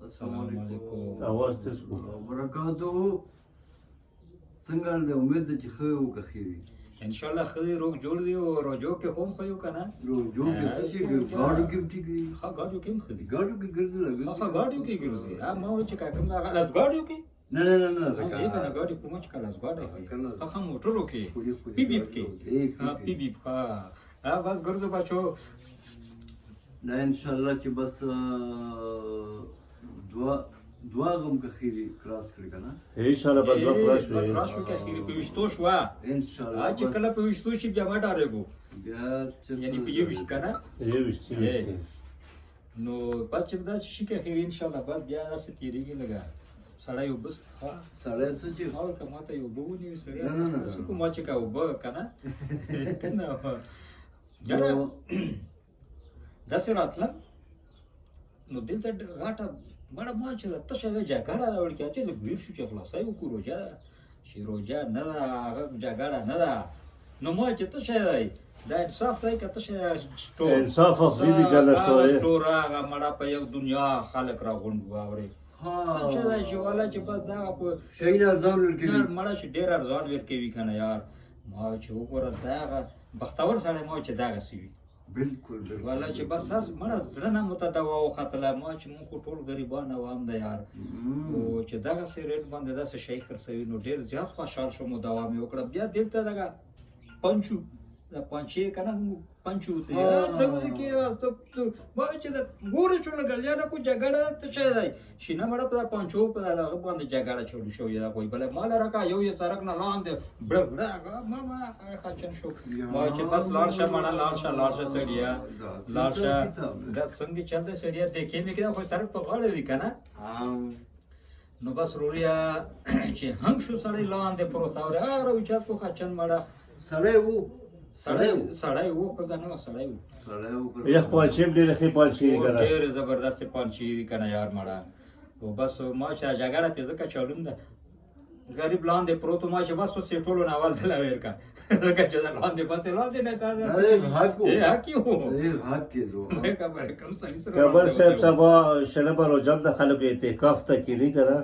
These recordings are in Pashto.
السلام علیکم اواز تیز کو وبرکاته. څنګه د امید چې خو وکړي ان شاء الله خدای روغ جوړ دی او روجو کې خوم خو یو کنه جو کې څه چې ګاډو کې ټیک دی ها ګاډو کې خدای ګاډو کې ګرځي لګي ها ګاډو کې ګرځي ما و چې کوم هغه لاس ګاډو کې نه نه نه نه یې کنه ګاډي کوم چې کلاس ګاډي ها موټرو کې پی بی کې ها پی بی ها بس ګرځو بچو نه ان شاء الله چې بس دوا غم که خیری کراس کړی کنه ان شاء الله به دوا کراس شي کراس وکړي خیری په وشتو شو ان شاء الله چې کله په وشتو شي بیا ما ډارېګو بیا یعنی په یو وش کنه یو وشتي نو پات چې دا شي کې خیری ان شاء الله بعد بیا څه تیریږي لګا سړی یو بس سړی څه چې او کما ته یو بونی سړی نه نه نه کوم چې کا وب کنه کنه یاره دا سره اتل نو دلته غاټه مړه ما چې تشه د جګړه دا ورکه چې د ویر شو چې خلاصای وکړو روجا چې روجا نه دا هغه جګړه نه دا نو ما چې تشه دی دا انصاف دی که تشه سټور انصاف افضل دی جل سټور سټور هغه مړه په یو دنیا خلک راغونډ واوري ها تشه دا چې والا چې بس دا په شي نه ځان ورکړي مړه چې ډیر ارزان ورکوي کنه یار ما چې وګوره دا بختور سره ما چې دا غسوي بالکل والا چې بس اس مړه زړه نه متدوا او خطله ما چې مونږ ټول غریبان عوام ده یار او چې دغه سیریټ باندې داسې شي خرڅوي نو ډیر زیات خوشحال شوم دوام یې وکړه بیا دلته دغه پنچو دا پنچې کنه پنچو ته یار دغه کې ما چې د ګورې چول غلیانه کو جګړه ته شي دی شینه مړه په پنچو په هغه باندې جګړه چول شو یا کوئی بل مال راکا یو یې سرک نه لاندې بړ ما خاچن شو ما چې بس لاړشه مړه لاړشه سړیا لاړشه دا څنګه چلته سړیا دکې مې کړه خو سرک په غاړه دی کنه نو بس روریا چې هم شو سړی لاندې پروت اور هغه وچات کو خاچن مړه سړی وو سړی وو په ځانه سړی وو یخ پانچیم ډېر ښه پانچې کنه ډېر زبردست پانچې کنه یار مړه او بس ما چې جګړه په ځکه چالوم ده غریب لاندې پروت ما چې بس سیټولو ناول دلا ورکا ځکه چې لاندې بس لاندې نه تا کبر صاحب سبا شنبه روزم د خلکو اعتکاف ته کینی کنه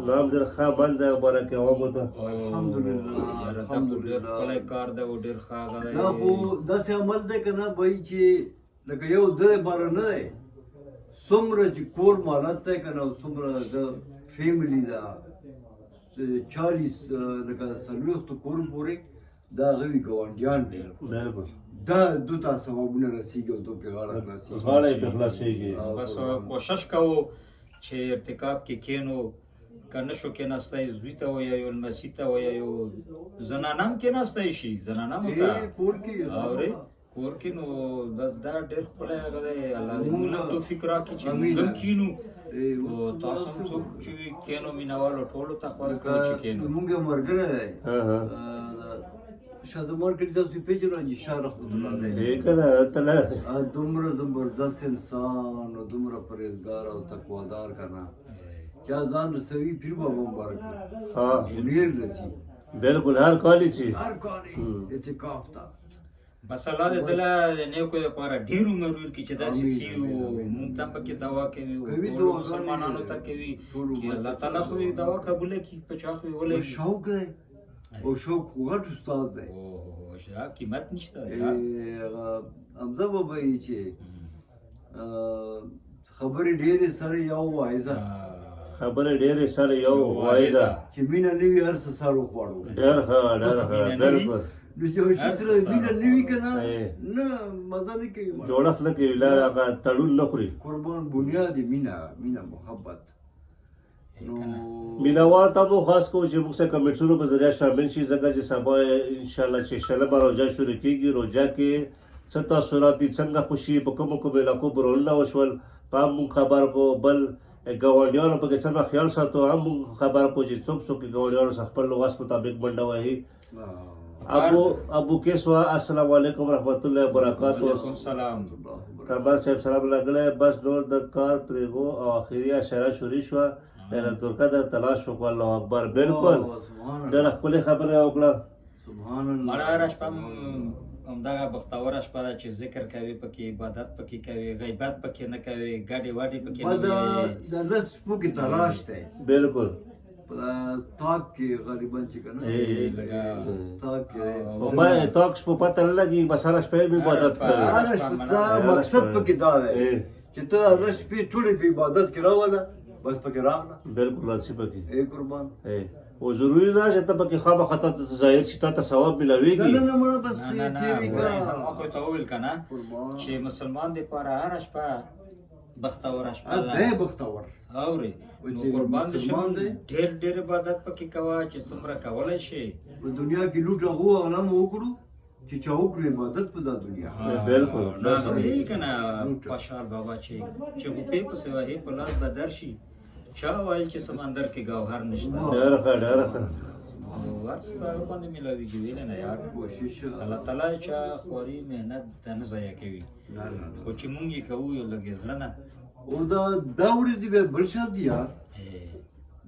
نام در ښه بند برکه و مو ته الحمدلله کله کار ده و ډیر ښه غره دا خو داسې عمل دی کنه بای چې لکه یو د بار نه دی څومره چې کور مالت دی کنه څومره د فیملی دا 40 لکه 40 کور پورې دا غوي ګوانډیان دی بالکل دا دوه ثوابونه رسیږي او دوه غاړه رسیږي غاړه په خلاصيږي بس کوشش کوو چې ارتکاب کې کینو کنه شو کې نستای زوی ته وای یو المسی ته وای یو زنانم کې نستای شي زنانم ته کور کې اورې کور کې نو بس دا ډېر خپل غره الله دې موږ توفیق راکړي چې موږ کینو او تاسو هم څوک چې کینو مینوالو ټولو ته خپل کوي چې کینو موږ مرګره دی شازمان کې تاسو پیژنئ چې شاه رحمت الله علیه کنه تله دومره زبردست انسان او دومره پرهیزګار او تقوادار کنه کیا ځان رسوي پیر بابا مبارک ها ډیر رسی بالکل هر کالی چی هر کاری اعتکاف تا بس الله دې دل نه کو لپاره ډیر عمر ورکړي چې داسې سیو مونږ ته پکې دوا کوي او مسلمانانو ته کوي چې الله تعالی خو دوا قبول کړي په چا خو ولې شوق دی او شوق غټ استاد دی او شا قیمت نشته حمزه بابا یې چې خبرې ډېرې سره یو وایزه خبرې ډېرې سره یو وایزه چې مینه نوي هر څه سره وخوړو ډېر ښه بالکل نو چې سره مینه نوي کنه نه مزه نه کوي جوړښت نه کوي لار هغه تړون نه خوري قربان بنیاد مینه محبت مینوال ته مو خاص کو چې موږ سره کمنټونو په ذریعہ شامل شي ځکه چې سبا ان شاء الله چې شلبه روزه شروع کیږي روزه کې څه تاثرات دي څنګه خوشي په کومو علاقو برولونه وشول په موږ خبر کو بل ګاونډیانو په کې څنګه خیال ساتو هم خبر کو چې څوک ګاونډیانو خپل لغت مطابق منډه وایي ابو کیسوا السلام علیکم ورحمۃ اللہ وبرکاتہ وعلیکم السلام کبر صاحب سلام لګلې بس نور د کار پرېغو او اخیری اشاره شوري شو له ترکه د تلاش وکړ الله اکبر بالکل ډېر خپل خبره وکړه سبحان الله مړه راش پم همدغه بختوره شپه ده چې ذکر کوي پکې عبادت پکې کوي غیبت پکې نه کوي ګاډې واډې پکې نه دا وي د رس پوکې تلاش دی بالکل په تاک کې غریبان چې کنه تاک کې او ما تاکس په پته نه لګي بس هر شپه به عبادت کوي هر شپه مقصد پکې دا دی چې ته هر شپه ټولې په عبادت کې راوله بس پکې راغله بالکل راځي پکې اے قربان او ضروری نه چې ته پکې خامہ خطا ته ظاهر شي ته ثواب ملويږي نه نه مړه بس نه چې وی نه کا خو ته ویل کنه قربان چې مسلمان دی پر هر شپه بختوره شپه ا ده دې بختور اوري او نو چې قربان دې مسلمان شم دی. ډېر عبادت پکې کوا چې څومره کولای شي په دنیا کې لوټ هغه غلام وکړو چې چا وکړي عبادت په دا دنیا بالکل دا دی کنه خوشحال بابا چې په پسې وایي په لاس بدر شي چا وایي چې سمندر کې گوهر نشته ډېر ښه ډېر ښه ورس په باندې ملاويږي ویل نه یار کوشش الله تعالی چې خوري مهنت د نه ضایع کوي نه نه خو چې مونږ یې کوو یو لګي زړه نه او دا ورځې به بل شان دي یار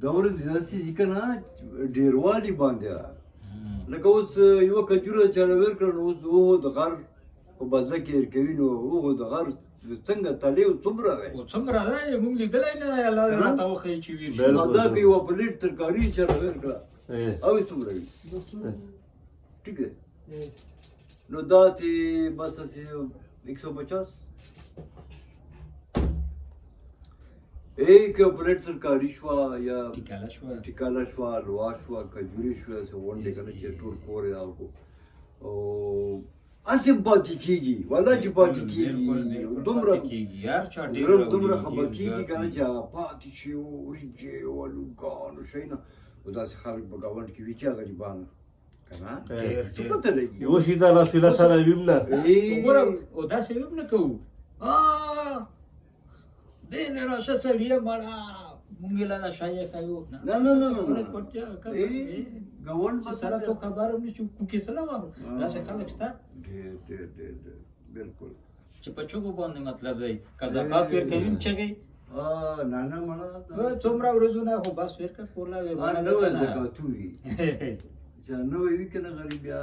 دا ورځې داسې دي که نه ډېروالي باندې لکه اوس یوه کجوره چاله ورکړه نو اوس هغو د غر په بدله کې ورکوي نو هغو د غر څنګه تلې څومره دی او څومره دی مونږ لیدلی نه دی الله دې راته وښیي چې ویر شي دا که یوه پلیټ ترکاري چاله ورکړه او یې څومره وي ٹھیک ہے نو دا تی بس اسی 150 ایک پلیٹ ترکاری شوا یا ټیکاله شوه ټیکاله شوا لوا شوا کجوري شوا څه غونډې کنه چې ټول کور یې راوکړو او اسې پاتې کېږي والله چې پاتې کېږي دومره کېږي یار چا ډېر زړه دومره خبر کېږي کنه چې هغه پاتې شي وریجې او الوګان او شی نه او داسې خلک په ګاونډ کې وي چې غریبان کنه څه پته لګي یو شي دا رسول الله سره ویم نه وګوره او داسې هم نه کوو دې نه راشه سړیه مړه مونږ له دا شایې خایو نه نه نه نه ګاونډ په سره تو خبر هم نشو کوکې سره واره داسې خلک شته ډېر بالکل چې په چوکو باندې مطلب دی که زکات ورکوي چغې نه نه مړه څومره ورځونه خو بس ورکړه کورلا وی نه وای زکات وي چې نه وي کنه غریب یا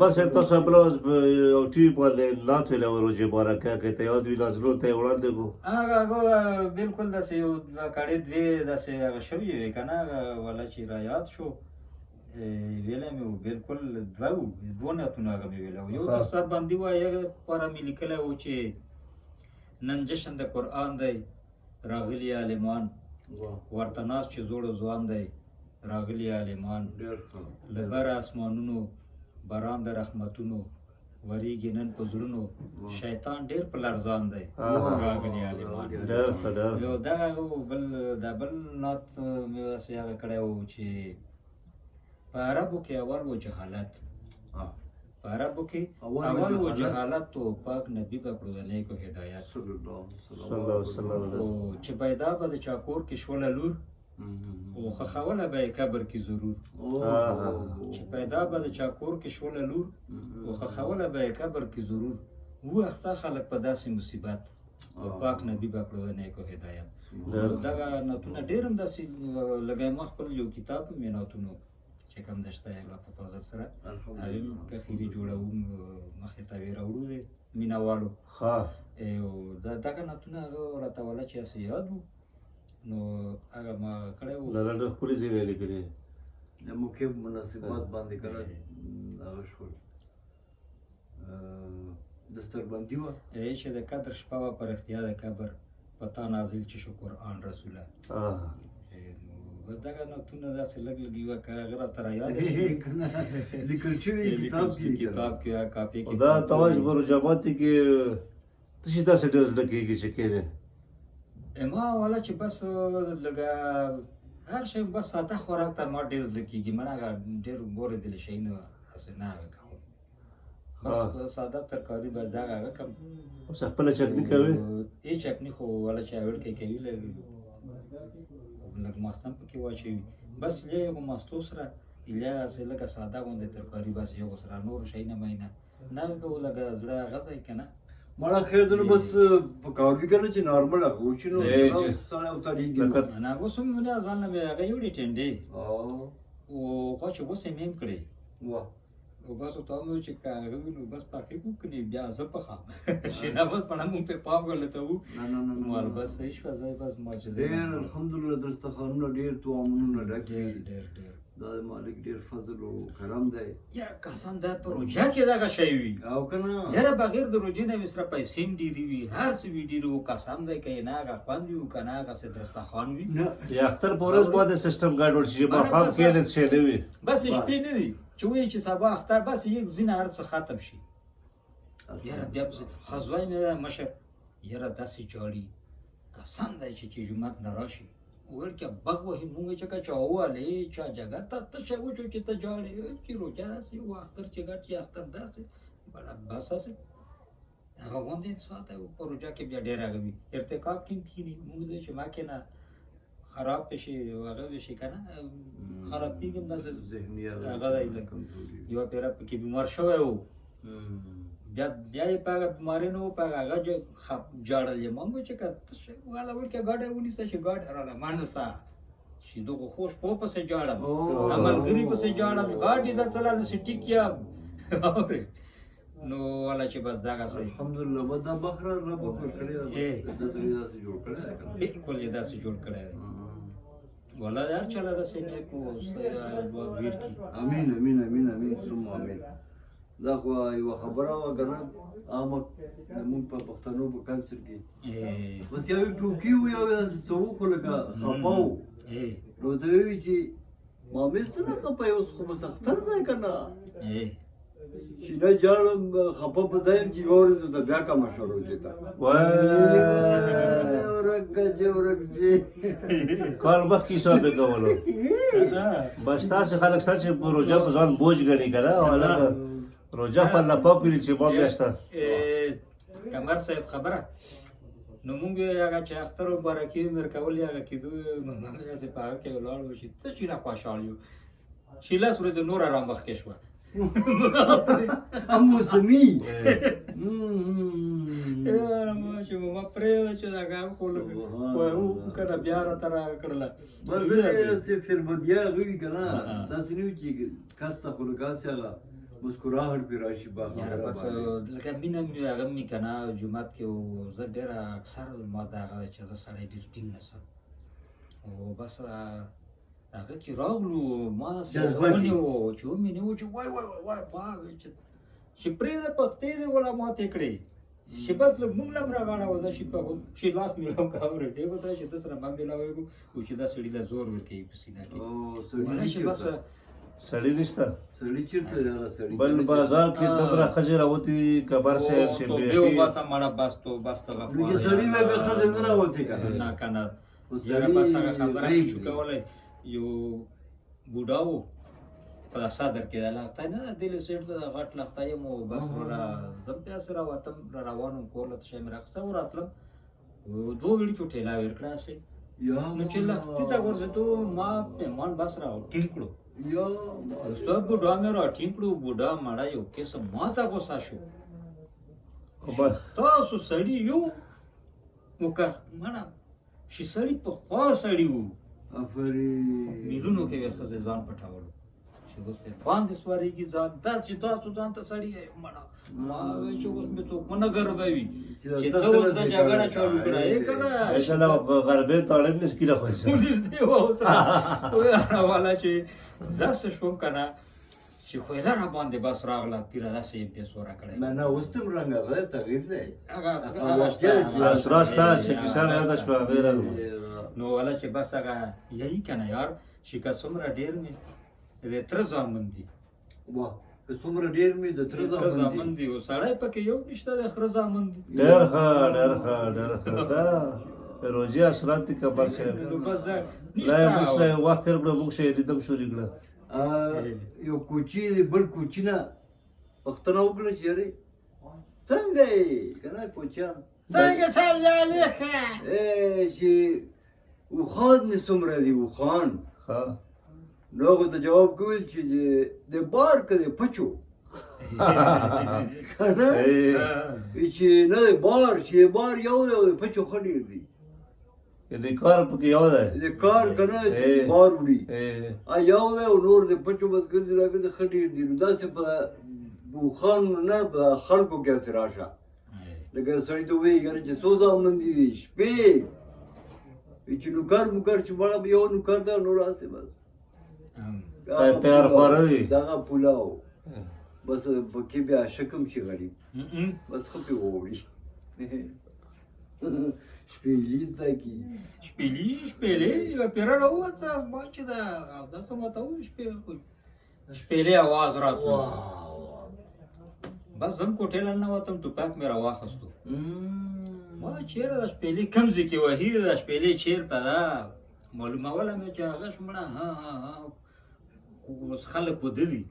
بس تاسو خپل او ټي باندې نات ویل ورځي بارکه کې ته یاد وی لازم ته وړاندې کو هغه بالکل داسې یو کاړې دوی داسې هغه شوی وي کنه ولا چې را یاد شو ویله مې بالکل دوه نتونه هغه مې ویله یو د سر باندې وایي پر مې لیکلی و چې نن جشن د قرآن دی راغلي عالمان ورته ناست چې زوړ ځوان دی راغلي عالمان له بره اسمانونو باران د رحمتونو وریږي نن په زړونو شیطان ډېر په لرزان دی راغلي عالمان یو دغه بل نات مې داسې هغه کړی و چې په عربو کې اول و جهالت په عربو کې اول و جهالت تو پاک نبی به کړو د نیکو هدایت صلی الله علیه وسلم او چې پیدا به د چاکور کې شوله لور او خخوله به قبر کې ضرور چې پیدا به د چاکور کې شوله لور او خخوله به قبر کې ضرور و اخته خلک په داسې مصیبت او پاک نبی به کړو د نیکو هدایت دغه نتونه ډېر هم داسې لګی ما خپل یو کتاب مې ناتونو چې کوم دشته یې په فضل سره هغې کخیري جوړوم مخې ته یې راوړو دی مینهوالو دغه نتونه هغه راته وله چې هسې یاد وو نو هغه ما کړی وو نه ډېر ښکلي ځای یې لیکلي د موقع مناسبات باندې کړه هغه شول دستربندي وه چې د قدر شپه وه په رښتیا د قبر په تا نازل چې شو قرآن رسوله دغه نتونه داسې لږ لږ یوه که هغه راته رایاده شي لیکل شوي کتاب کې کاپي کې دا تواش برو جماعت کې ته چې داسې ډېر زړه کېږي چې کېږي ما والا چې بس لږه هر شی بس ساده خوراک ته ما ډېر زړه کېږي مړه هغه ډېر بورېدلی شی نه هسې نه هغه کوم بس ساده ترکاري بس دغه هغه کوم اوس خپله چکني کوي ای چکني خو والا چې اول کې کوي لږ ماستان پکې واچوي بس له یو ماستو سره یا هسې لږه ساده غوندې ترکاري بس یو سره نور شی نه مینه نه کوو لږه زړه هغه ځای که نه مړه خیر دی نو بس پکار دي که نه چې نارمل هغه وشي نو سړی اتارېږي نه اوس هم نه ځان نه مې هغه یوړې ټنډې او خوا چې اوس یې مې هم کړې او بس ته مې چې کاغه نو بس پاکې کوکني بیا زه په خام شینا بس په نامو په پام غلطه وو نه مال بس صحیح شو ځای بس ما چې ډېر الحمدلله دسترخوانونه ډېر توامنونه ډک دي. ډېر دا د مالک ډېر فضل او کرم دی. یاره قسم دا په روژه کې دغه شی وي او که نه یاره بغیر د روژې نه مې سره پیسې هم ډېرې وي هر څه وي ډېر و قسم دی که یې نه هغه خوند وي که نه هغسې دسترخوان وي نه یا اختر په ورځ باندې سیستم ګډوډ شي ماښام کېنې شی نه وي بس شپې نه دي چې وایي چې سبا اختر بس یک ځینه هر څه ختم شي یاره بیا پسې خزوای مې ده مشر یاره داسې جاړي قسم دی چې جومات نه راشي ویل که بغ وهي مونږ چې که چا ووهلې چا جګه ته څه وشو چې ته جاړې چې روژه داسې و اختر چې ګډ چې اختر داسې بله بس هسې هغه غوندې ساعت په روژه کې بیا ډېر هغه وي ارتکاب کې هم کښېني مونږ دی چې ما کې نه خراب بشي هغه بشي که نه خرابېږي هم داسې ذهني هغه دی لکه یوه پیره پکې بیمار شوی و بیا یې په هغه بیمارۍ نه و په هغه جاړل یې مونږ چې که والا ویل که ګاډی ونیسه چې ګاډی راله ما نسه چې دغه خوش په پسې جاړم ملګري پسې جاړم ګاډي ته څله نسې ټیک یم اورې نو والا چې بس دغسې الحمدلله به دا بخره رب کړی داسې جوړ کړی دی که نه. بالکل یې داسې جوړ کړی دی والا هر چاله داسې نیک و ویر کړي امین امین امین امین ثم امین. دا خو یوه خبره وه که نه عامه زمونږ په پښتنو په کلچر کې بس یو ټوکي و یو داسې څه و خو لکه خفه و نو ته یې ووایي چې مامې څه نه خفه یې اوس خو بس اختر دی که نه چې نه جاړم خفه په دا یم چې یوه ورځ ته بیا کمه شوه روژې ته ورک چې ورک چې کال مخکې حساب یې کولو بس تاسې خلک سره چې په روژه په ځان بوج ګڼي که نه هلکه روژه خو الله پاک ویلي چې ما بیا شته کمر صاحب خبره نو مونږ هغه چې اختر مبارکي مې ورکول هغه کېدو هغسې په هغه کې ولاړ و چې څه چې را خوشحال یو چې لس ورځې نوره را مخکې شوه موسمي چې ما پرېږده چې دا کار خو که نه بیا راته راغه کړله بس داسې فربدیا هغه وي که نه داسې نه وي چې کس ته خو لکه هسې هغه مسکراهټ پرې راشي لکه مینه مې هغه مې که نه جومات کې و زه ډېره اکثر ما د هغه چې زه سړی ډېر ټینګ نه سم او بس هغه کې راغلو ما داسې ونیو چې ومې نیو چې وای وای وای وای چې پرېږده پختې دې ولا ماتې کړې چې بس لږ مونږ له هم راغاړه وه زه چې لاس میلاو که اورېدې به دا چې ده سره ما میلاوېږو و چې دا سړي له زور ورکوي په سینه کې ولا چې بس سړی نشته سړي چېرته دی هغه سړي بل بازار کې دومره ښځې راوتي کبر صاحب چې بیخي بس مړه بس تو بس ته نو چې سړي بیا بیا ښځې نه راوتې که نه که نه یاره بس هغه خبره نه شو کولی یو بوډا و په صدر کې د لښتی نه ده دلې سیټ ته د غټ لښتی یم او بس را زه هم داسې راوتم را روان وم کور له تشه مې راخیسته و راتلم دوه غړي چې ټېله ویر کړه هسې نو چې لښتي ته ورځېدو ما پیمان بس را ټینګ کړو وروسته بوډا مې را ټینګ کړو بوډا مړه یو قسم ما ته غوسه شو تاسو سړي یو نو که مړه چې سړي پخوا سړي وو میلونو کې یې ښځې ځان پټولو چې اوس یې باندې سوارېږي ځان دا چې تاسو ځان ته سړي مړه ما وایي چې اوس مې څوک ونه ګربوي چې ته اوس نه جګړه چالو کړه یې که نه غربې تړم نه سکیله خوښه نږدې وه اوس والا چې داسې شوم که نه چې خویله را باندې بس راغله پیره داسې یې بېسوره کړی نه اوس هم رنګ هغه تغییر دی اسرا ستا چې کیسه یاده شوه هغې راغله نو والا چې بس هغه یهی که نه یار چې که څومره ډېر مې د تره زامن دي که څومره ډېر مې د تره زامن دي او سړی پکې یو نشته د خره زامن دي ډېر ښه ډېر ښه ډېر ښه دا روژې اثرات دي کبر صاحب لا یې موږ سره یو وخت تېر کړه موږ شهیدیدم شروع کړه یو کوچي دی بل کوچي نه پوښتنه وکړه چې یارې څنګه یې که نه کوچیان څنګه سلام علیکم چې اوښان دې څومره دي اوښان ښه نو هغو ته جواب کوي چې د بار که د پچو که نه چې نه د بار چې د بار یو دی او د پچو ښه ډېر دي د کار پکې یو دی د کار کنه ای. بار وړي ای. یو دی او نور د پچو بس ګرځي راګرځي ښه ډېر دي نو داسې په بوخان نه په خلکو کې هسې راشه لکه سړي ته وایي کنه چې څو زامن دي شپې وایي چې نوکر موکر چې مړه به یو نوکر ده نور هسې بس تیار خواړه دي دغه پلاو بس پکې بیا شکم شي غریب بس ښه پې ووړي شپېلي زده کي شپېلې یوه پیره راووته ما چې د اودسه ماته و شپېلې اواز راتلو بس زم کوټې له ننوتم ټوپک مې راواخیستو ما چېرې د شپېلې کوم ځای کې وهي د شپېلې چېرته ده معلوموله مې چې هغه شمړه اوس خلک وده دي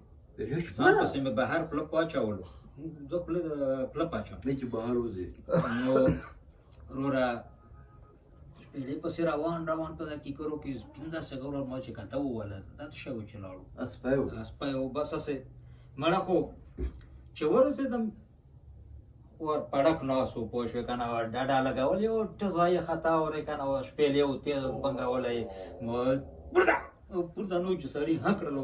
ځان پسې مې بهر پلک واچولو زه پله پاچوم نه چې بهر وځې نو وروره شپېلې پسې روان په دقیقو کې سپین داسې ګوره ما چې کته ووهله دا څه شی و چې لاړو اسپی و اسپی و بس هسې مړه خو چې ورسېدم ور پړک ناست و پوه شوې که نه ډډه لګول یو ټزه یې خطا وری که نه شپېلې و تېز بنګولی پورته نو چې سړي ها کړلو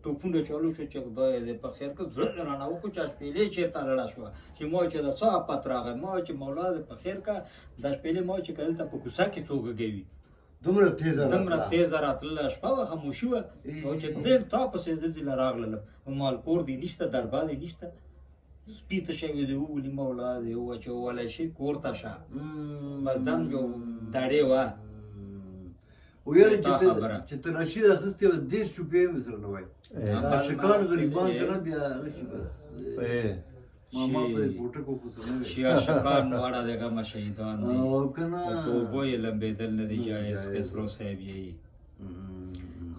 ټوپونه چالو شو چې خدای دې په خیر کړه زړه دې رانه وکړو چې شپېلې چېرته لاړه شوه چې ما چې د څه آفت راغی ما چې مولا دې په خیر کړه دا شپېلې ما چې که دلته په کوڅه کې څوک ږوي دومره تیزه راتلله شپه وه خاموشي وه او چې دې تا پسې د ځي له راغللم مالپور دې نشته درګاه دې نشته سپي ته شوي دې وولي مولا دې وولی شي کور ته شه بس دم یو دړې وه ویل چې ته رشید اخیستې وه 10 روپۍ مې سره نه وای عاشقان غریبان که نه بیا هغه شي بس ماما په بوټکو خو څه نه وی چې عاشقان واړه د غمه شهیدان دي او که نه د توبو یې لمبېدل نه دي جایز خسرو صاحب یې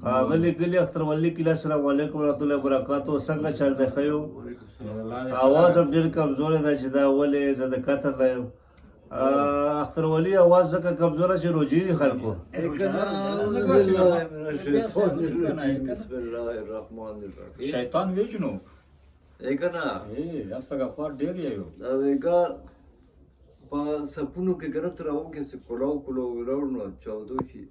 ښاغلي ګلي اخترولي کلي السلام علیکم ورحمت الله وبرکاتو څنګه چل دی ښه یو اواز هم ډېر کمزوری دی چې دا ولې زه د قطر نه یم اخترولي اواز ځکه کمزوره چې روجې دي خلکو بسم الله الرحمن الرحیم شیطان ویجنو ای که نه استغفار ډېر یې یو دا ویګه په سپونو کې ګره ته راوکې سه کلاو راوړ نو چاودو شي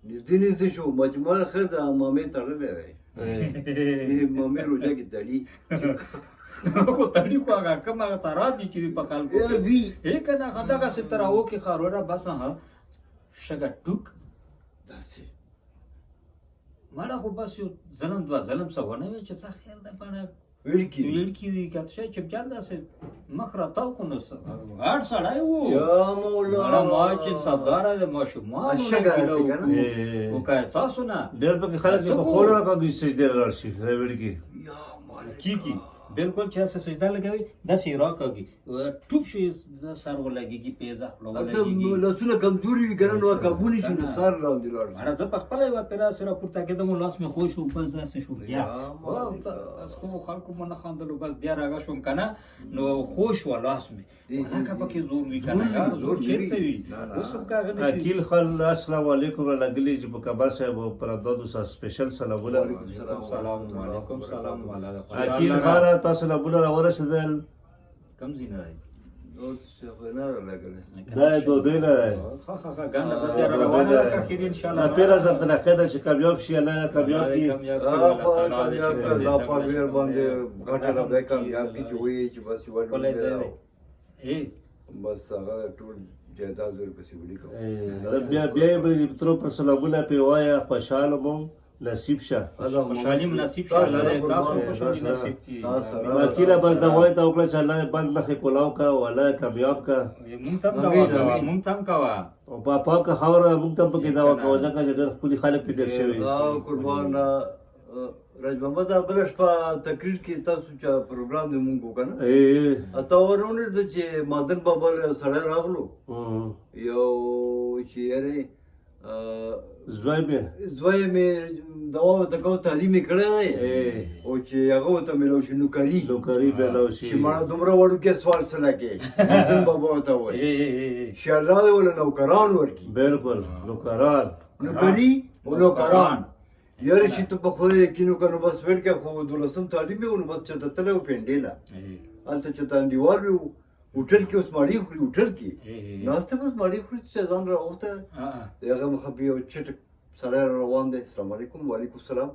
نږدې شو مجموعه ښه ده مامې تړلی دی مامې روژه کې تړي خو تړي خو هغه کوم هغه تارات دي چې په خلکو کې که نه دغسې ته راوکې ښاروره بس شګه ټوک داسې مړه خو بس یو ظلم دوه ظلم څه ونه وي چې څه خیر ده پنه ویلکي ویلکي دي که څه چې بیا داسې مخ راتاو کړو نو غټ سړی و یا مولا مړه ما چې سرداره د ماشومانو نه کیلو و که تاسو نه ډېر پکې خلک چې په خوړو راکاږي سجدې لاړ شي ویل کې کیږي بالکل چې هسه سجده لګوي داسې یې راکاږي ټوپ شي د سر ولګېږي پیزه خوله ولګېږي لاسونه کمزوري وي که نه نو کابو نه شي نو سر راوندې لاړ شي مړه زه په خپله یوه پیره سې راپورته کېدم و لاس مې خوش و بس داسې شو بیا بس خو خلکو مو نه خندلو بس بیا راګه شوم که نه نو خوش وه لاس مې هلکه پکې زور وي که نه یار زور چېرته وي اوس هم که هغه نه شي اکیل خان السلام علیکم را لګلي چې په کبر صاحب پر دادو سره سپیشل سلامونه سلام علیکم سلام والا اکیل خان تاسو له بوله راورسېدل کم ځای نه دی دا یې دوبۍ نه دی دا پیره زر د نقیه ده چې کامیاب شي الله یې کامیاب کړي دا پاکویر باندې غټه رابطه کامیاب کړي چې وایي چې بس یوه بس هغه ټول جایداد ورپسې ولیکم بیا یې ترو پر سلامونه پرې ووایه خوشحاله مو نصیب شه خوشحالي مو نصیب شه الله دې تاسو خوشحالي نصیب کړي وکیله بس دا وایي ته وکړه چې الله یې بند مخې کولاو کا او الله یې کامیاب کا مونږ ته هم کوه او په پاکه خاوره مونږ ته هم پکې دعا کوه ځکه چې ډېر ښکلي خلک پې تېر شوي قربان راج محمد بله شپه تقریر کې تاسو چې پروګرام د مونږ وکړه تا ورونه ده چې مادن بابا له سړی راغلو یو چې یارې زوی مې دوا ورته کو تعلیم یې کړی دی او چې هغه ورته میلاو شي نوکري میلاو شي چې مړه دومره وړوکی سوال څه لګې مادن بابا ورته وایي چې الله دې ورله نوکران ورکړي بالکل نوکران نوکري او نوکران یاره چې ته په خدای یقین وکړه نو بس ویل کې خو 12 تعلیم یې و نو بس چې ته تللی و پنډېله هلته چې ته انډیوال وي هوټل کې اوس ماړی خوري هوټل کې ناسته بس ماړی خوري چې ځان راوخته هغه مخه به یو چټک سړی روان دی السلام علیکم وعلیکم السلام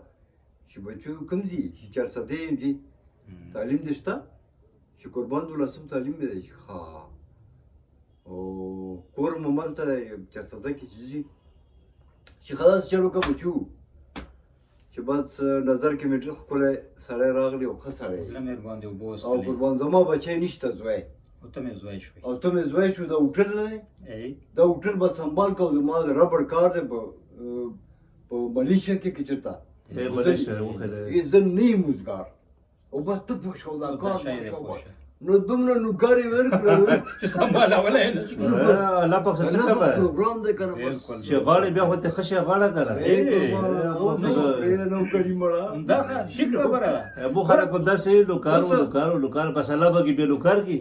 چې بچو کوم ځي چې 400 یم جی تعلیم دې شته چې قربان دولسم تعلیم دی ښه او کور مو مالته 400 کې چې ځي چې خلاص چلو که بچو چې بس نظر کې میټر ښکلی سړی راغلی او ښه سړی او قربان زما بچی نشته زوی او ته مې زوی شو دا هوټل نه دی دا هوټل به سنبال کوو زما د ربړ کار دی په ملیشیا کې که چېرته زه نه یم وزګار او بس ته پوه شو دا کار نو دومره نوکار یې ورکړل الله پاک څه کوي پروګرام دی که نه چې غاړې بیا خو ته ښه شی غاړه که نه نوکري مړه ابو خلک خو داسې لوکار بس الله به کې بیا لوکار کي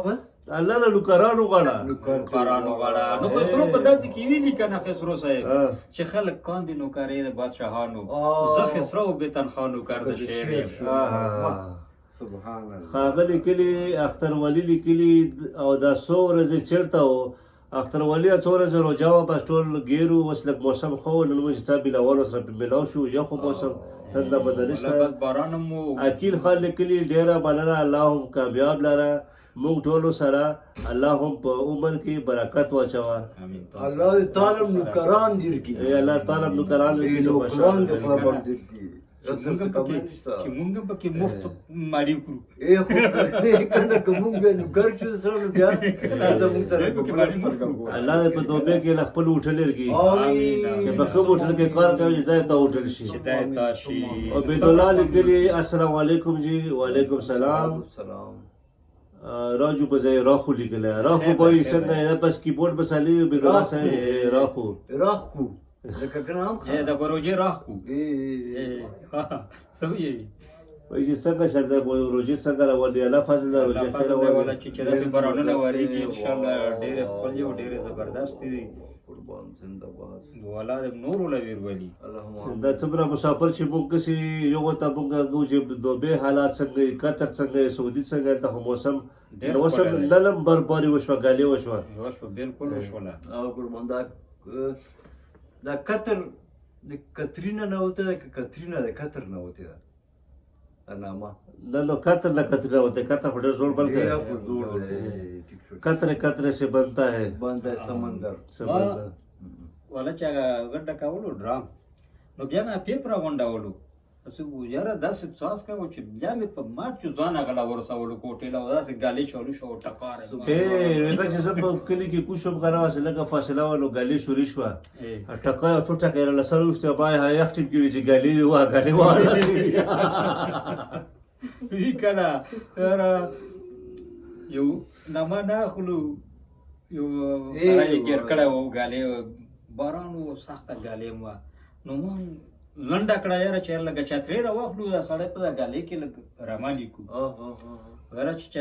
بس الله له لوکارانو غاړه نو خسرو په داسې کې ویلي که نه خسرو صاحب چې خلک کاندي نوکرۍ د بادشاهانو زه خسرو بې تنخوا نوکر د شعر یم سبحان الله هغه لیکلي اخترولي لیکلي او دا څو ورځې چېرته و اخترولي څو ورځې روژه وه بس ټول ګیر وو اوس لږ موسم ښه و نن موږ چې څه بېلولو سره مېلاو شو یخو موسم تنده بده نشته عقیل خان لیکلي ډېره مننه الله هم کامیاب لره موږ ټولو سره الله هم په عمر کې برکت واچوه الله دې تعالی نوکران ډېر کړي الله تعالی نوکران نوکران دې خدای باندې ډېر کړي چې مونږ هم پکې مفت ماړي وکړو کنه که مونږ به نوکر شو سره نو بیا دا مونږ ته الله دې په توبې کې له خپل هوټل لرګي چې په کوم هوټل کې کار کوي دا ته هوټل شي او بیت الله لیکلي السلام علیکم جی وعلیکم سلام راجو په ځای راخو لیکلی راخو به یې څنګه بس کیبورډ به سالي بیت الله صاحب راخو لکه کنه هم د روژې راخو څه وایي وایي چې څنګه چلده روژې څنګه راولي الله فضل ده روژې خیر راولي چې داسې بارانونه ورېږي انشاءالله ډېرې ښکلې او ډېرې زبردستې دي قربان زنده باد والله دې نور وله ویر ولي دا څومره مسافر چې موږ کسې یو ته موږ ګو چې دوبۍ حالات څنګه یې قطر څنګه یې سعودي څنګه هلته خو موسم موسم نلم برباري وشوه ګالې وشوه بلکل وشوله او قربان دا قطر د کترینا نه وته ده که کترینا د قطر نه وته ده نامه نه نو قطر نه کترینا وته قطر خو ډېر زوړ بلک قطر سے بنتا ہے سمندر والا چې هغه ګډه کولو ډرام نو بیا مې پیپ راغونډولو څه یاره داسې څاس کوو چې بیا مې په مات چې ځان هغه لا ورسولو کوټې له داسې ګالې چالو شو ټکار هغه چې زه په کلي کې کوم شوم کنه واسه لږه فاصله و نو ګالې شوري شوه ټکا یو څو ټکا یې له سره وشته بای یخ ټیم کېږي چې ګالې وه ګالې وي که نه یو نامه نه اخلو یو سړی یې ګیر کړی و ګالې باران و سخته ګالې م وه نو مونږ لنډه کړه یاره چې لږه چترۍ راواخلو دا سړی په دا ګالۍ کې لږ رمالي کړو یاره چې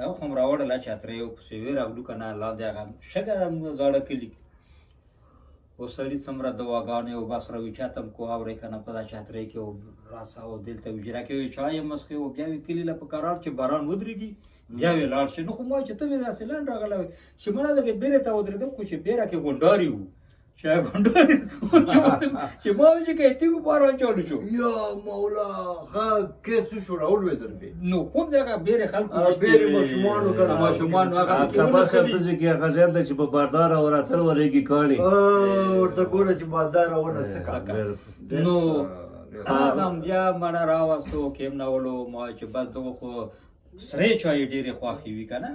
هغه خو م راوړله چترۍ او پسې وې راغلو که نه لاندې هغه شګه مونږ زاړه کلي کې او سړي څومره دواګانې او بس راوي چاته م کو اورې که نه په دا چترۍ کې او راسه او دلته وجره کې وي چای یې مسخې او بیا وي کلي له په قرار چې باران ودرېږي بیا وې لاړ شي نو خو ما چې ته مې داسې لنډ راغلی وې چې مړه دغې بیرې ته ودرېدم خو چې بیره کې غونډاري وو چې هغه غونډاري چې ما وې چې که تیږو باران چالو شو یا مولا ښه کیس وشو راولوېدل پې نو خوب د هغه بیرې خلکو بیرې ماشومانو که نه ماشومانو هغه پکې بس همداسې کې هغه ځای ده چې په باردار او راتل ورېږي کاڼي ورته ګوره چې بازار ونه سکه نو هغه هم بیا مړه راوستو کېمنولو ما چې بس دغه خو سرې چای ډېرې خوښې وي که نه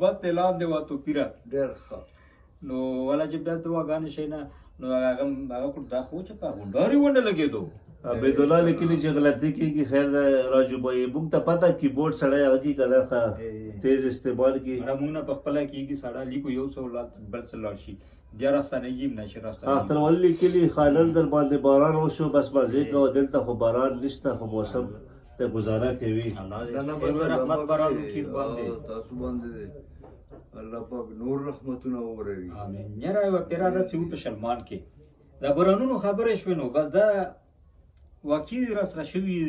بس ته لاندې وه توپیره ډېر ښه نو والا چې بیا دواګانې شی نه نو هغه خو دا خو چې په غونډاري ونه لګېدو بیت الله لیکلي چې غلطي کېږي خیر ده راجو بھائی موږ ته پته کیبورډ سړی هغه کې که نه ښه تیز استعمال کړي موږ نه په خپله کېږي سړی لیکو یو څه بل څه لاړ شي بیا راستنېږي هم نه شي اخترولي لیکلي خانن در باندې باران وشو بس مزې کوه دلته خو باران نشته خو موسم ته ګزاره کوي رحمت باران وکړي باندې تاسو باندې الله پاک نور رحمتونه وروي امین یاره یوه پیره راسې وو په شلمان کې د بارانونو خبرې شوې نو بس دا واقعي راسره شوي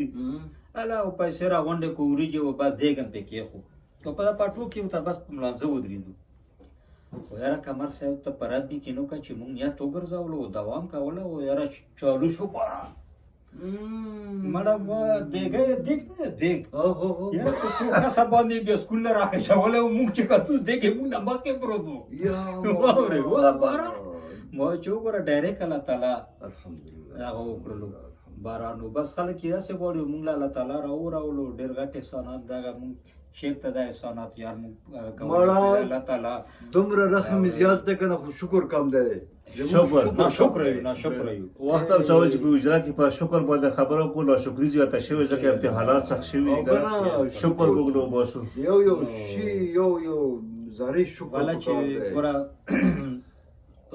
الا او پیسې را غونډې کو وریجې و بس دیګم پې کېښو که په دا پټو کې ورته بس په ملانځه ودرېدو و یاره کمر صاحب ته په رد کې نو که چې مونږ نیت وګرځولو دوام کوله و یاره چالو شو باران مړه دیګه دیګ نه دیګ یاره په څو کسه باندې بیا سکول نه راخېژولی و مونږ چې کتو دیګې مونږ نه مخکې پروت وو واورې و باران ما چې وګوره ډایرکټ الله تعالی هغه وکړلو باران و بس خلک یې داسې غواړي مونږ له الله تعالی راوراولو ډېر غټ احسانات دغه مونږ چېرته دا احسانات یار مونږ کولی الله تعالی دومره رحم زیات دی که نه خو شکر کم دی شکر ناشکره یو ناشکره یو وخت هم چاوي چې په اجرا کې په شکر باندې خبره کوو ناشکري زیاته شوې ځکه امتحانات سخت شوي شکر موږ نو باسو یو شي یو زاري شکر والا چې ګوره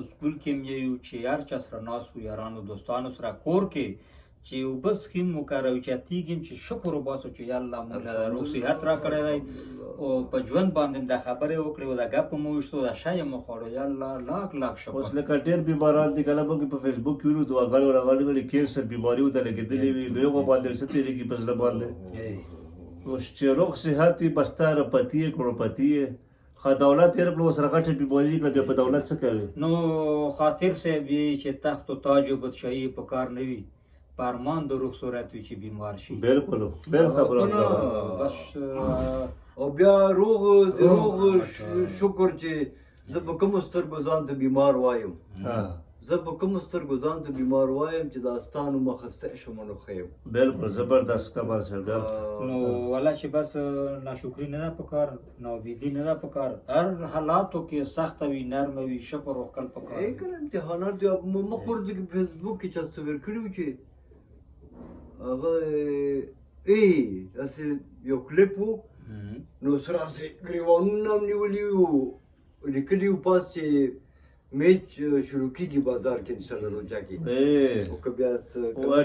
سکول کې مې یو چې یار چا سره ناست وو یارانو دوستانو سره کور کې چې یو بس خیم وکاروي چې اتیږم چې شکر وباسو چې یا الله موږ له روغ صحت راکړی دی او په ژوند باندې دا خبرې وکړې او دا ګپ مو وشتو دا شی مو خوړو یا الله لاک لاک شکر اوس لکه ډېر بیماران دي کله موږ په فیسبوک کې وینو دعاګانې راغلي کینسر بیماري ورته لګېدلې وي نو یو باندې څه تېرېږي په زړه باندې اوس چې روغ صحت وي بس تا رپتي یې کروڑپتي یې ښه دولت تېر کړو اوس راغټه بیماري کړه بیا په دولت څه کوي نو خاطر صاحب یې چې تخت و تاج و بادشاهي په کار نه وي په ارمان د روغ صورت وي چې بیمار شي بالکل خبره بس او بیا روغ شکر چې زه په کومو سترګو ځان ته بیمار وایم زه په کومو سترګو ځان ته بیمار وایم چې دا ستانو مخسته شم نو ښه یم بالکل زبردست کمال صاحب نو والا چې بس ناشکري نه ده پکار ناامیدي نه ده پکار هر حالاتو کې سخته وي نرمه وي شکر وکړل پکار کله امتحانات دی مخ ورته کې فیسبوک کې چا تصویر کړی و چې هغه داسې یو کلیپ و نو سره هسې ګریوانونه هم نیولي وو لیکلي وو پاس چې میچ شروع کیږي بازار کې انشاءالله روجا کې او که بیا او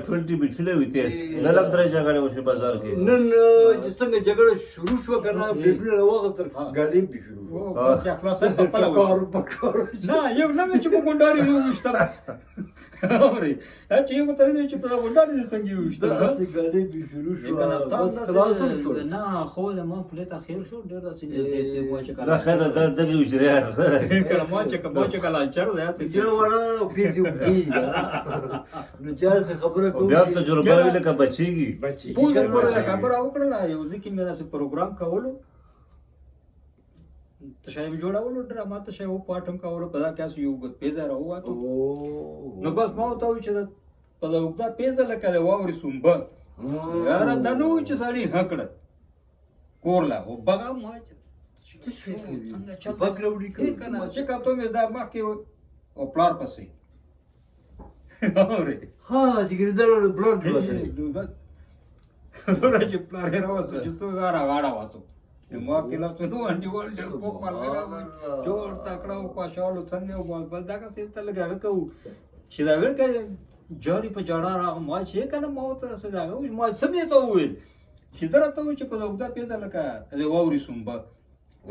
20 بچلې وي تیز نلم درجه غاړه وشي بازار کې نن چې څنګه جګړه شروع شو کنه بیبي راوغتل غالي به شروع نه یو نه چې په ګونډاري یو وشته اوري چې یو ته چې په ګونډاري څنګه یو وشته بس غالي به شروع شو بس خلاص شو نه خو د ما فلټ اخیر شو ډېر داسې دې مو چې دا خدای د دغه اجرا کله ما چې کله چر دا څه چې وړه پیزو نو چا څه خبره کوم بیا تجربه ویل کا بچيږي پوه خبره وکړه یو ځکه مې داسې پروګرام کولو تشای می جوړاولو ډرامه تشای و پاټم کولو په دا کیس یو غت پیزا راواتو نو بس ما ته و چې په دا وګدا پیزا لکه د واوري سومبه یاره دا نو چې سړی هکړه کورلا او بغا ما څنګه چا بګراوډي کنه چې کاته مې دا مخکې او پلار پسې اوري ها چې ګردل بلډ نو دا چې پلار راوته چې تو غاړه واتو ما کله څه نو انډیوال ډېر په مالګرا جوړ تکړه او پښالو څنګه او بس دا که څه ته لګا کو چې دا ور کې جاري په جړا را ما چې کنه ما ته څه دا ما سمې ته وې چې درته چې په دوګدا پیدا لکه د واوري سومبا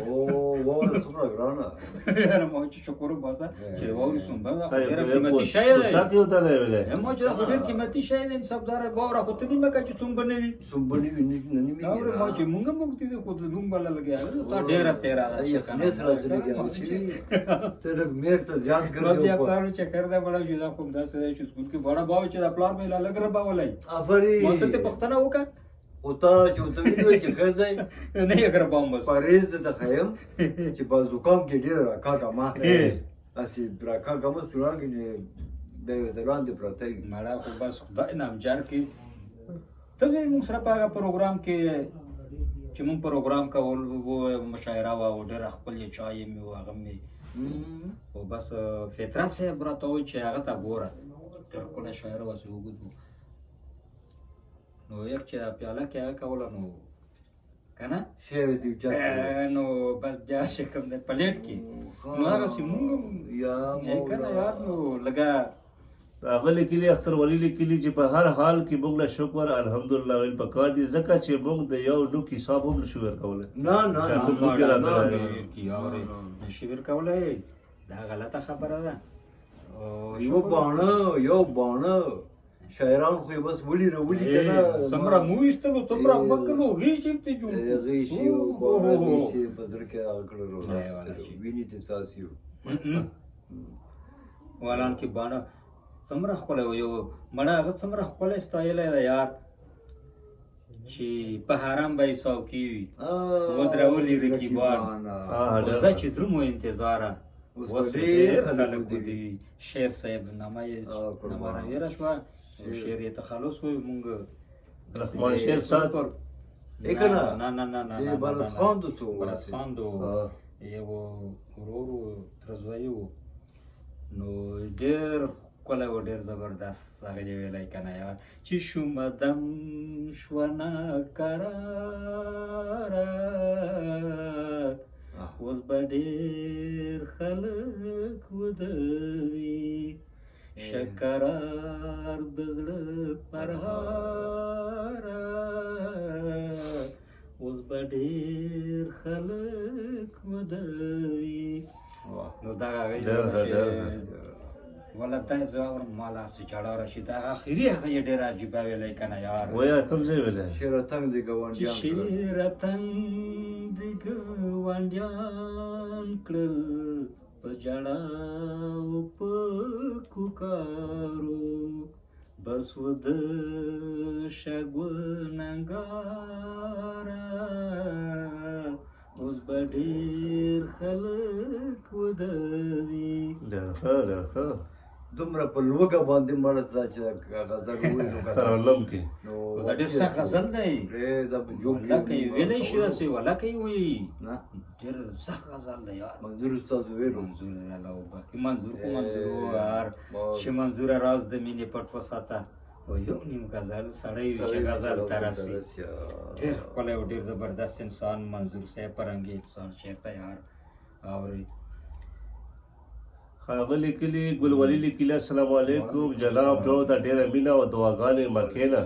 واوري سومبا ګرانه یاره ما چې شکر وباسه چې واوري سومبا دا ډېر قیمتي شی دی تا کې وته ویلې ما چې دا ډېر قیمتي شی دی سبدار باور خو ته نیمه چې سومبا نه وي سومبا نه وي نه نیمه اور ما چې مونږ دي خو د نوم بل لګیا تا ډېر تیرا ده چې کنه سره لګیا تر مېر ته زیات ګرځي بیا پلار چې کردا بڑا جدا کوم دا سره چې سکول کې بڑا باو چې دا پلار مې لا لګره باولای افری مونږ ته پښتنه وکړه او تا چې ته ویلو چې خزای نه یې کړ بام بس پاریز ته خیم چې په زکام کې ډیر راکاګه ما اسی راکاګه ما سورانګ نه د ولاندې پروتای مړه خو بس خدای نام جار کې ته موږ سره په پروګرام کې چې موږ پروګرام کول وو مشاعره او ډېر خپل چای مې واغه مې او بس فطرت صاحب راته وای چې هغه ته ګوره ډېر کوله شاعر واسه وګورو نو یک چې پیاله کې هغه کوله نو کنه شی دی چې نو بس بیا شکم د پلیټ کې نو هغه سیمونګ یا کنه یار نو لگا هغه لیکلي اختر ولی لیکلي چې په هر حال کې موږ له شکر الحمدلله ویل پکار دي ځکه چې موږ د یو ډوک حساب هم نشو ورکولی نه نشي ورکولی دا غلطه خبره ده یو باڼه شاعران خو یې بس ولي راولي که نه څومره مو ویشتلو څومره مکلو غیشې پې جوړ غیشي او غیشي په زړه کې هغه کړلو وینې ته څاڅي وو والان کې باڼه څومره ښکلی و یو مړه هغه څومره ښکلی ستایلی ده یار چې په حرم به یې څوکۍ وي ودرولي رقیبان زه چې درومو انتظاره اوس ډېر خلک دي شعر صاحب نامه یې نامه راویره شوه شعر یې تخلص وی مونږ رحمان شیر صاحب نه نه نه نه بلد خان دو څو بلد خان دو یو ورور و ترزوی و نو ډېر ښکلی و ډېر زبردست هغه یې ویلی که نه یار چې شومه دم شوه ناقراره اوس به ډېر خلک ودوي شکرار د زړه پرهاره اوس به ډېر خلک ودوي نو دغه هغې ولا دا زه اورم ما لا هسې ژړا راشي دا اخري هغه یې ډېر عجیبه ویلی که نه یار ویا کوم ځای ویلی شیرتنګ د ګاونډیان چې شیرتنګ د ګاونډیان کړل په ژړا او په کوکارو بس و د شګو ننګاره اوس به ډېر خلک ودوي ډېر ښه ډېر ښه دومره په لوږه باندې مړه ته چې غزل وویلو ترنم کې دا ډېر سخت غزل دی دا په جوګ ولکه یې ویلی شي داسې ولکه یې وایي نه ډېر سخت غزل دی یار منظور استاد ویلو منظور الله وبخښي منظور خو منظور و یار چې منظوره راز د مینې پټ وساته او یو نیم غزل سړی وي چې غزل ته رسي ډېر ښکلی او ډېر زبردست انسان منظور صاحب پرنګي انسان چېرته یار اورئ هغه لیکلي ګلولي لیکلي السلام علیکم جناب ټولو ته ډېره مینه او دعاګانې مه کښېنه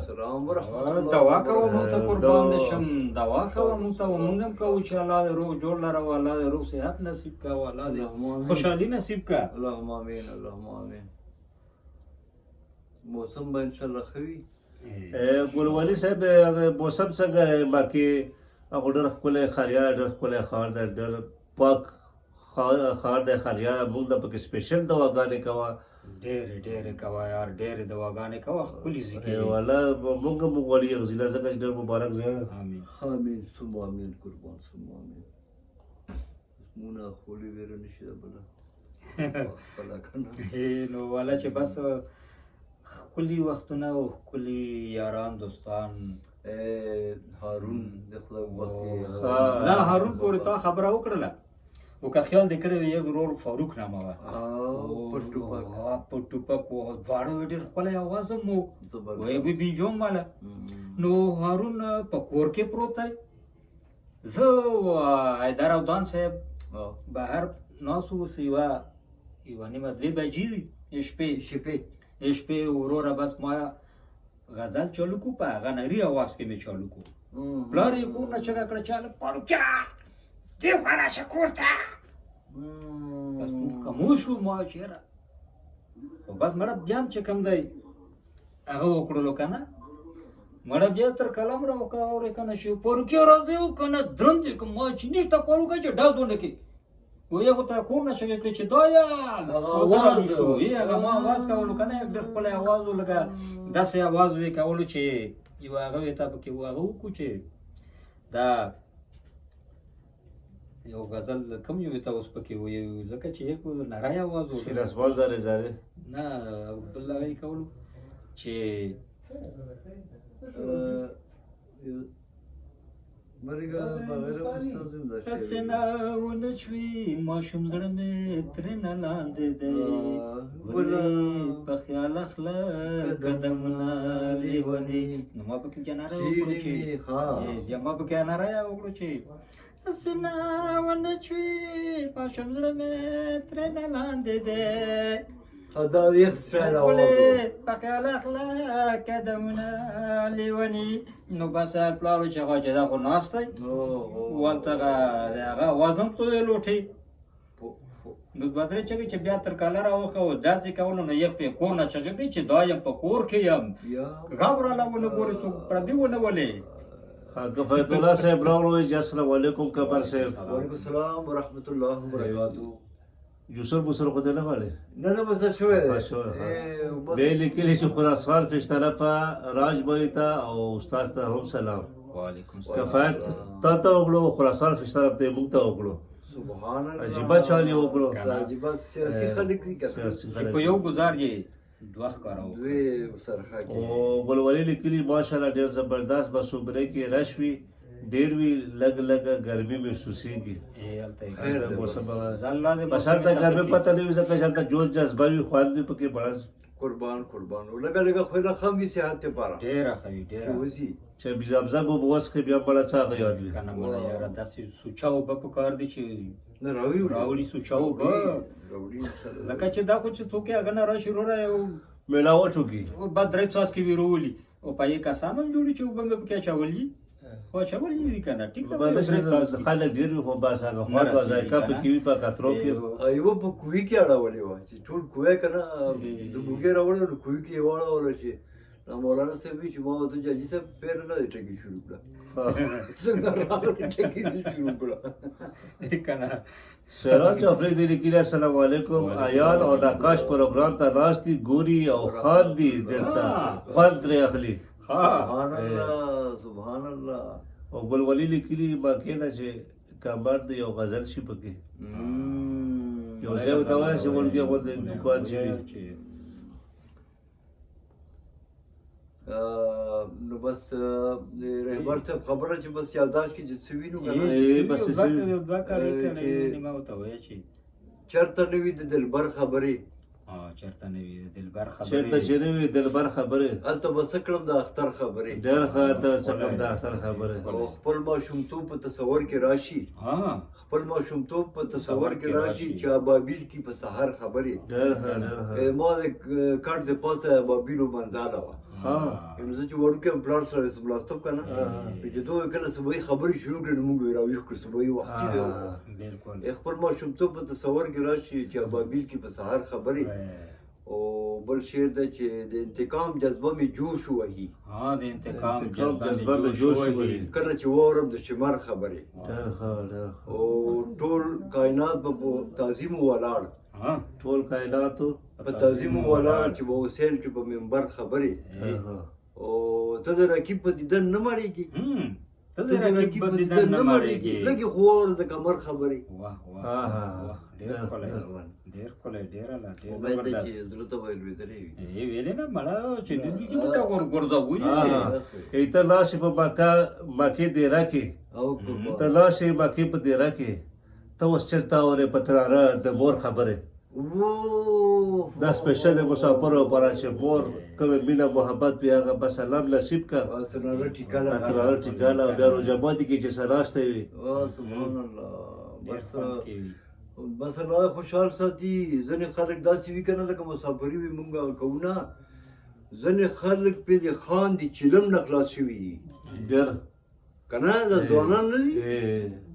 دوا کوه مونږ ته قربان دې شم دوا کوه مونږ ته مونږ هم کوو چې الله دې روغ جوړ لره او الله دې روغ صحت نصیب کا او الله دې خوشحالي نصیب کا اللهم آمین اللهم آمین موسم به انشاءالله ښه وي ګلولي صاحب هغه موسم څنګه مکې هغه ډېر ښکلی خاریه ډېر ښکلی ښار دی ډېر پاک ښار دی خاریه موږ ته پکې سپیشل دواګانې کوه ډېرې ډېرې کوه یار ډېرې دواګانې کوه ښکلي ځکې والله موږ هم غواړو یغزیله ځکه چې ډېر مبارک ځای آمین آمین ثم آمین قربان ثم آمین مونه خولی ویره نشي ده بله خپله که نه نو والا چې بس ښکلي وختونه او ښکلي یاران دوستان هارون د خدای وخت نه هارون پورې تا خبره وکړله او که خیال دې کړی وي یو ورور فاروق نامه وه په ټوپک و دواړه یې ډېر ښکلی اواز هم و وایي بي بینجوم والا نو هارون په کور کې پروت دی زه حیدر او دان صاحب بهر ناست اوس یوه نیمه 2 بجې دي شپې وروره بس ما غزل چالو کو په هغه نري اواز کې مې چالو کو پلار یې کور نه چغه کړه چاله فاروقیا دې خوا راشه کور ته بس موږ خاموش وو ما چېره خو بس مړه بیا هم چې کوم دی هغه وکړلو که نه مړه بیا تر کلم را وکړه اورې که نه چې فاروقیا راځئ او که نه درند یې کړم ما چې نشته فاروقه چې ډز ونه کړي وی هغو ته کور نه شوې کړې چې دا یا هغه ما اواز کولو که نه ډېر ښکلی اواز و لکه داسې اواز وې کولو چې یو هغه وې تا پکې هغه وکړو چې دا یو غزل کوم یو ته اوس پکې وایو ځکه چې یک نری اواز و شیر اسمان زارې زارې نه بل هغه یې کولو چې هسې نه ونه شوي ماشوم زړه مې ترېنه لاندې دی ګلې په خیال اخله قدمونه لیونې نو ما پکې بیا نری وکړو چې بیا ما پکې نری وکړو چې هسې نه ونه شوي ماشوم زړه مې ترېنه لاندې دی دا یخ سټایل ګلې په خیال اخله قدمونه لیونې نو بس پلار چې هغه چې دا خو ناست دی ولته هغه اواز هم تو دی لوټې نو دوه درې چغې چې بیا تر کاله راوخه او داسې کولو نو یخ پې کور نه چغې دی چې دا یم په کور کې یم غابراله ونه ګورې څوک پردي ونه ولې کفایت الله صاحب راغلو جی السلام علیکم کبر صاحب وعلیکم السلام ورحمۃ اللہ وبرکاتہ جوسر بوسر خو دې نه غواړي نه نه بس شوی دی به لیکلی چې خراسان فیش طرفه راج بھائی ته او استاد ته هم سلام وعلیکم کفایت تا ته وکړو خراسان فیش طرف ته موږ ته وکړو سبحان الله عجیبه چال یې وکړو عجیبه سیاسي خلک دي کنه سیاسي چې خلک په یو گزار یې دوه ښکاره وکړو دوی سرخه او کې ګلولي لیکلي ماشاءالله ډېر زبردست به صبح کې رش وي ډېر وي لږ لږ ګرمي محسوسېږي خیر دی. موسم به الله دې بس هلته ګرمي پته نه وي ځکه چې هلته جوش جذبه وي خوند وي پکې بړز قربان لګا لګا خو نه خام وي صحت لپاره ډېره ښه وي چې ډېره وځي چې بزمزم به وس کې بیا بړه څاغه یاد وي کنه مړه یاره داسې سوچا اوبه په کار دي چې نه راوي راوړي سوچا اوبه راوړي ځکه چې دا خو چې څوک یې هغه نه راشي وروره یو میلاوټ وکړي بعد درې څاڅکي ویرولي او په یې کاسان هم جوړي چې اوبه مې پکې اچولي خو اچولي دي که نه ټیک ده باندې درې څاڅکي خلک ډېر وي خو بس هغه خوند به ذایقه پکې وي په کترو کې ایوه په کوی کې اړولې و چې ټول کوی کنه د بوګي راوړل نو کوی کې واړول شي نو مولانا صاحب چې ما ته جاجي صاحب پیر نه ټکی شروع کړه څنګه راغلی ټکی دې شروع کړه که نه سراج افریدی لیکلی السلام علیکم آیان او نقاش پروگرام ته ناشتي ګوري او خاندي دلته خوند ترې اخلي سبحان الله سبحان الله او ګلولي لیکلي ما کېده چې کمبر د یو غزل شي پکې یو ځای ورته وایه چې ولګي هغه د دوکان چې وي نو بس رهبر صاحب خبره چې بس یادداشت کې چې څه وینو کنه بس دوه کاري کنه نیمه ورته وایه چې چرته نه وي د دلبر خبرې چېرته نه وي د دلبر خبرې چېرته چې نه وي دلبر خبرې هلته به څه کړم د اختر خبرې ډېر ښه ته څنګه د اختر خبرې او خپل ماشومتوب په تصور کې راشي خپل ماشومتوب په تصور کې راشي چې ابابیل کې په سحر خبرې ډېر ښه ډېر ښه ما د کټ د پاسه ابابیلو منځاله وه نو زه چې وړوکی یم پلار سره سملاستم که نه چې دوی کله صبحي خبرې شروع کړې نو موږ یې راویښ کړو صبحي وختي دی بالکل خپل ماشومتوب په تصور کې راشي چې ابابیل کې په سحر خبرې او بل شعر ده چې د انتقام جذبه مې جوش وهي د انتقام جذبه مې جوش وهي کله چې واورم د شمار خبرې ډېر ښه ډېر ښه او ټول کائنات به په تعظیم ولاړ ټول کائناتو په تعظیم ولاړ چې به حسین کې په منبر خبرې او ته د رقیب په دیدن نه مړېږي ته د رقیب په دیدن نه مړېږي لږې خو واوره د کمر خبرې ډېر ښکلی ډېر ښکلی ډېره لا ډېر امید ده چې زړه ته به یې لوېدلی وي ویلې نه مړه چې دلوي کې به ته غورځوي ته لاړ شې په مکې دیره کې او ته لاړ شې مکې په دیره کې ته اوس چېرته اورې په تراره د مور خبرې دا سپیشل مسافر لپاره چې مور کومه مینه محبت وي هغه بس سلام نصیب کا تناره ټیکاله بیا روژه ماتي کې چې سراشته وي سبحان الله بس الله خوشحال ساتي ځینې خلک داسې وي که نه لکه مسافري وي مونږ کوو نه ځینې خلک پرې خاندي چلم نه خلاص شوي دي ډېر که نه دا ځوانان نه دي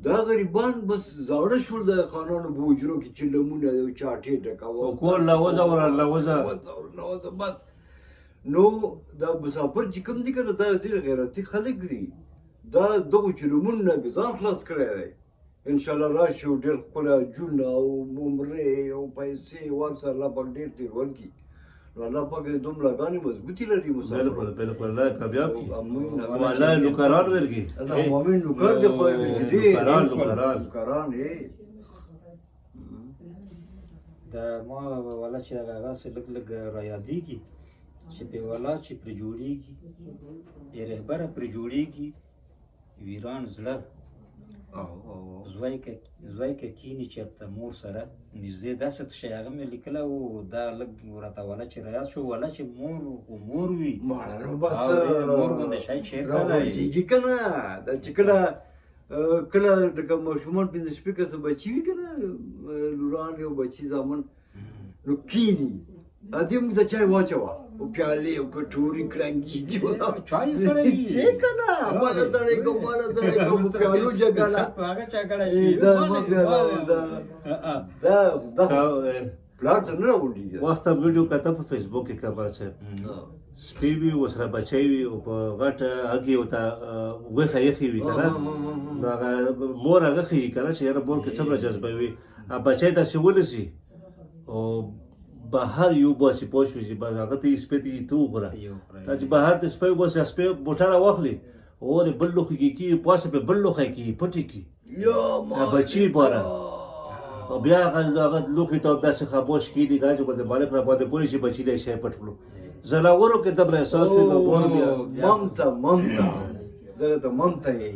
دا غریبان بس زاړه شول د خانانو په حجرو کې چلمونه چاټې ډکاوه کور لوځه ورلوځه بس نو دا مسافر چې کوم دي که نه دا ډېر غیرتي خلک دي دا دغو چلمونو نه مې ځان خلاص کړی دی انشاءالله راشي او ډېر ښکلی حجونه او عمرې او پیسې ورسره الله پاک ډېر تېر ورکړي نو الله پاک دې دومره ګانې مضبوطي لري بالکل بالکل الله کامیاب کړي او الله نوکران ورکړي اللهم امین نوکر دې خدای ورکړي نوکران دا ما والا چې هغه څه لږ لږ را یادېږي چې بېوالا چې پرې جوړېږي رهبره پرې جوړېږي ویران زړه زوی که کینی چېرته مور سره نږدې داسې شی هغه مې لیکلی و دا لږ راته والا چې رایاد شو والا چې مور وي مور غوندې شی چېرته دی که نه دا چې کله لکه ماشومان پنځه شپې کسه بچي وي که نه لوران یو بچي زامن نو کینی ادي موږ ته چای واچوه او پیالې او کټوري کړنګي دی چای سره وي چې کنه مالا سره کوم پیالو جګړه هغه چاګړه شي دا پلار ته نه راوړي وخت ویډیو کته په فیسبوک کې کبر چې سپی وي وسره بچی وي او په غټه هګۍ ورته وښه یخې وي که نه نو هغه مور هغه ښیي که نه چې یاره مور کې څومره جذبوي بچی داسې ونیسي او بهر یو باسي پوه شوې چې هغه ته یې سپی ته یې ته وخوره دا چې بهر ته سپی وباسي سپی بوټه راواخلي اور یې بل لوښي کې کي پاسه پې بل لوښی کې پټې کي بچي باره او بیا هغه لوښي ته داسې خاموش کېږي که چې د مالک را باندې پوه شي بچي له شی پټ کړو زناورو کې دومره احساس وي نو مور بیا ممتا دغه ته ممتا یې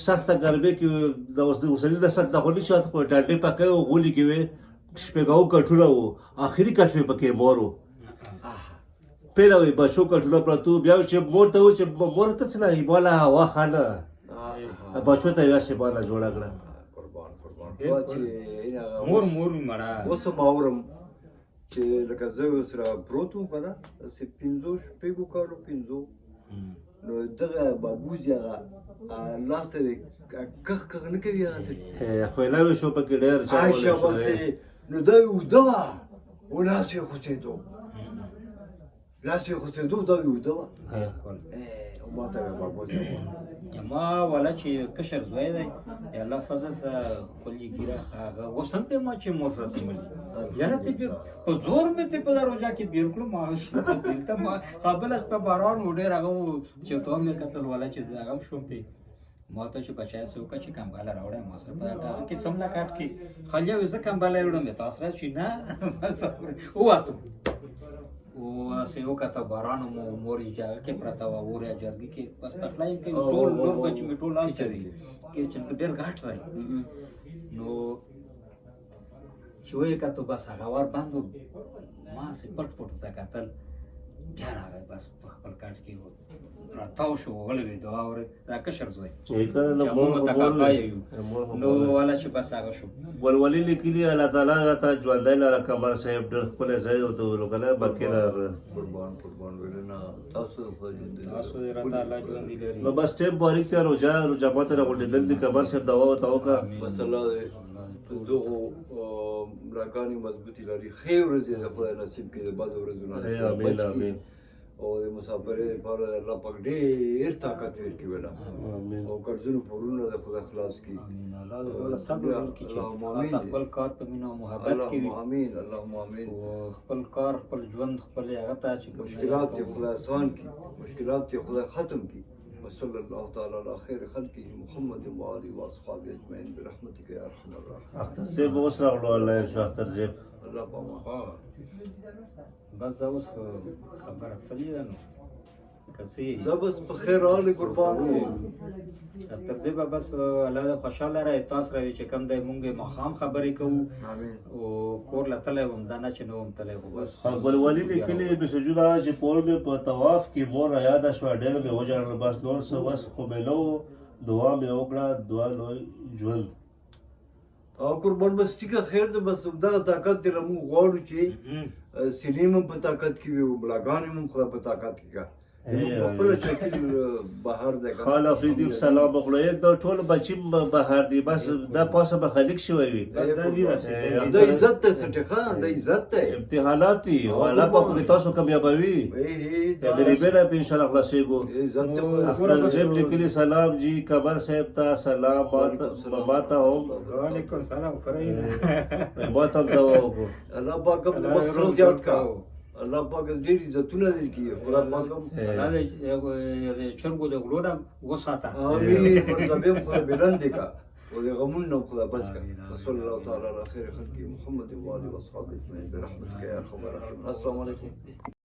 سخته ګرمۍ کې د اوسني نسل د خو نشي خو ډانډې پکوي او غولي کې وې شپېږاو کټونه وو آخري کټ پکې مور وو پیله وي بچو کټونه پراته وو بیا چې مور ته و چې مور ته څه نه بالا هوا خانه بچو ته یې هسې بالا جوړه کړه مور مړه اوس هم اورم چې لکه زه سره پروت وم که نه داسې پنځو شپږو کالو پنځو نو دغه بابوزي هغه لاس ته یې کخ نه کوي هغسې خویلاوې شو پکې ډېر شاباسې نو دا یې اوده وه او لاس یې خوڅېدو دا یې اوده وه او ما ته بابوزي ما والا چې کشر زوی دی یا الله فضل سره کلي ګیره هغه اوس هم دی ما چې مور سره څملي یاره ته په زور مې ته په دروازه کې بیر کړو ما دلته ما بله شپه باران و ډېر هغه و چې تو مې کتل والا چې زه هغه هم شوم پې ما ته چې بچی څه وکړه چې کمباله راوړی ما سره په هغه کې څمله کټ کې خالیا وي زه کمباله یې وړم تاسو را چې نه ووتو او سې وکته باران مو مور یې چې هغه کې پرته وه اور یا جرګې کې بس پخلی کوي ټول نور بچي مې ټول هلته دي چې ډېر غټ دی نو چې ویې کتو بس هغه ور بند ما سې پټ ته کتل بیا راغی بس په خپل کټ کې راتاو شو غلی دعا اورې دا کشر زوی نو والا چې بس هغه شو ولولي لیکلي الله تعالی راته ژوندی لره قمر صاحب ډېر ښکلی ځای ورته ولوکلی باقي قربان ویلنا تاسو یې راته الله ژوندي لري نو بس ټیم باریک ته روژه ماته راغونډېدل دي قمر صاحب دوا ورته وکړه بس الله دغو راګانې مضبوطي لري ښې ورځې د خدای نصیب کړي د بعضو ورځو نه امین او د مسافرۍ لپاره الله پاک ډېر طاقت ورکړي ولا او قرضونو پورونه د خدای خلاص کړي خپل کار په مینه او محبت کې وي اللهم آمین خپل کار خپل ژوند خپل هغه ته چې مشکلات یې خدای آسان کړي مشکلات یې خدای ختم کړي وصلی الله تعالی علی خیر خلقه محمد و آله و اصحابه اجمعین برحمتک یا ارحم الراحمین اختر صاحب اوس راغلو الله یې شو اختر صاحب الله پاما بس دا اوس خبره تللی ده نو که څه زه بس په خیر راغلی قربان تر دې به بس الله خوشحاله رہی تاسو راوي چې کوم دی مونږ ماښام خبرې کوو او کور له تلی وم دا نه چې نه وم تلی خو بس ګلولي لیکلي مسجونه چې پور مې په طواف کې مور یاده شوه ډېر مې وژړل بس نور څه وس خو مې نه و دعا مې وکړه دعا لوی ژوند او قربان بس ټیکه خیر ده بس دغه طاقت دی موږ غواړو چې سینې هم په طاقت کې وي او بلاګانې هم خدای په طاقت کې کا خپل شکل بهر دی خال افریدي سلام وکړو یک دا ټول بچي بهر دي بس دا پاسه به خالق شوی وي د عزت ته سټخه د عزت ته امتحانات دي ولا په تاسو کامیابوي د غریبۍ نه په ان شاء الله خلاصېږو اختر صاحب لیکلي سلام جی قمر صاحب ته سلام ماته هم وعلیکم السلام کرے ماته هم دوا وکړو الله پاک هم مخصوص زیات کا الله پاک ډېر عزتونه درکړي خدای پاک هم چرګو د غلو نه وساته امين مرتبه خدای بلند کا او د غمونو خدای بچ کا صلی الله تعالی علی خیر خلق محمد و آله و اصحابه اجمعین برحمتک یا ارحم الراحمین السلام علیکم